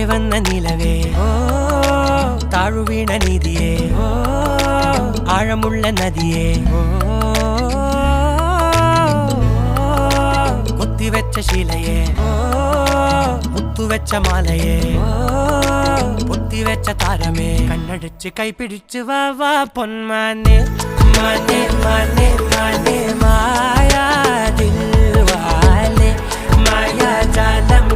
വന്ന നിലവേ ഓ താഴുവീണ നീതിയേ ഓ ആഴമുള്ള നദിയേ ഓ കൊത്തിവെച്ച ശീലയേ ഓ മുത്തുവെച്ച മാലയേ ഓ പൊത്തിവെച്ച താരമേ കണ്ണടച്ച് കൈപിടിച്ച് വാ വാ പൊന്മാനെ മാനെ മാനെ മാനെ മായാ ദിൽവാലെ മായാ ജാലം